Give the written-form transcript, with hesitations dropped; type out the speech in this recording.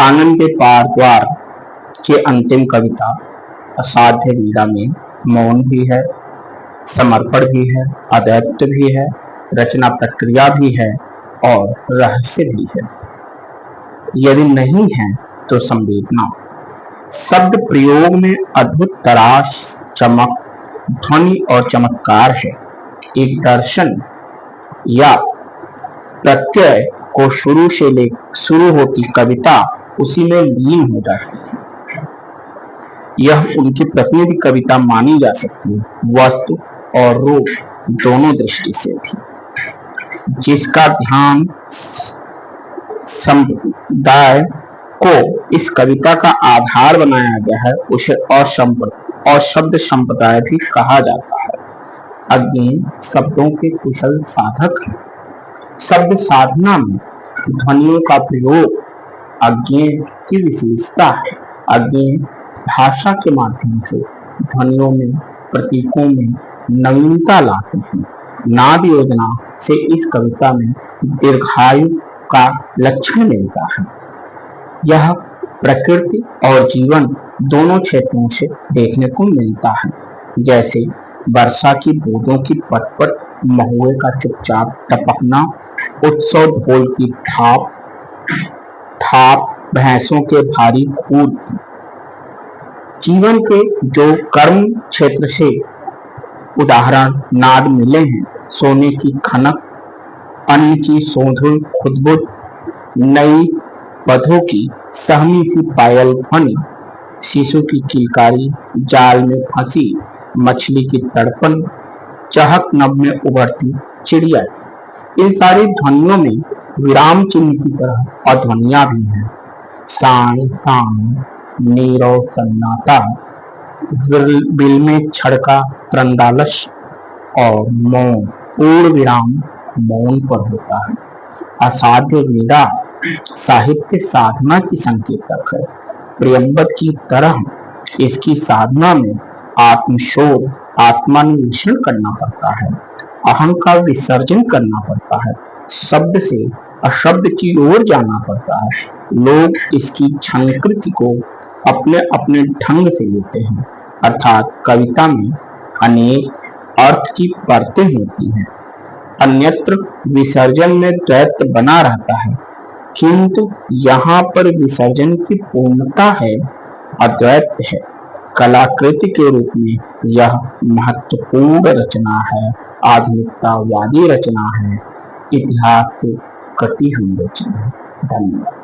आनंद पार द्वार की अंतिम कविता असाध्य वीणा में मौन भी है, समर्पण भी है, अद्वैत भी है, रचना प्रक्रिया भी है और रहस्य भी है। यदि नहीं है तो संवेदना। शब्द प्रयोग में अद्भुत तराश, चमक, ध्वनि और चमत्कार है। एक दर्शन या प्रत्यय को शुरू होती कविता उसी में लीन हो जाती है। यह उनकी प्रतिनिधि कविता मानी जा सकती है, वस्तु और रूप दोनों दृष्टि से भी। जिसका ध्यान समुदाय को इस कविता का आधार बनाया गया है, उसे अशब्द संप्रदाय भी कहा जाता है। अज्ञेय शब्दों के कुशल साधक हैं। शब्द साधना में ध्वनियों का प्रयोग अज्ञेय की विशेषता है। अज्ञेय भाषा के माध्यम से ध्वनियों में, प्रतीकों में नवीनता लाते हैं। नाद योजना से इस कविता में दीर्घायु का लक्षण मिलता है। यह प्रकृति और जीवन दोनों क्षेत्रों से देखने को मिलता है। जैसे वर्षा की बूंदों की पट-पट, महुए का चुपचाप टपकना, उत्सव ढोल की थाप, भैंसों के भारी खूर की। जीवन के जो कर्म क्षेत्र से उदाहरण नाद मिले हैं, सोने की खनक, अन्न की सोंधुल खुदबुद, नई पौधों की सहमी सी पायल ध्वनि, शिशु की किलकारी, जाल में फंसी मछली की तड़पन, चहक नभ में उभरती चिड़िया की। इन सारी ध्वनियों में विराम चिन्ह की तरह अध्वनियां भी हैं। साय साय, नीरव सन्नाटा, बिल में छड़का त्रंदालस और मौन, पूर्ण विराम मौन पर होता है। असाध्य वीणा साहित्य साधना की संकेतक है। प्रियंवद की तरह इसकी साधना में आत्मशोध, आत्मान्वेषण करना पड़ता है, अहं का विसर्जन करना पड़ता है, शब्द से अशब्द की ओर जाना पड़ता है। लोग इसकी छंदकृति को अपने अपने ढंग से लेते हैं, अर्थात कविता में अनेक अर्थ की परतें होती हैं। अन्यत्र विसर्जन में द्वैत बना रहता है, किंतु यहाँ पर विसर्जन की पूर्णता है, अद्वैत है। कलाकृति के रूप में यह महत्वपूर्ण रचना है, आधुनिकतावादी रचना है, इतिहास से कटी हुई रचना है। धन्यवाद।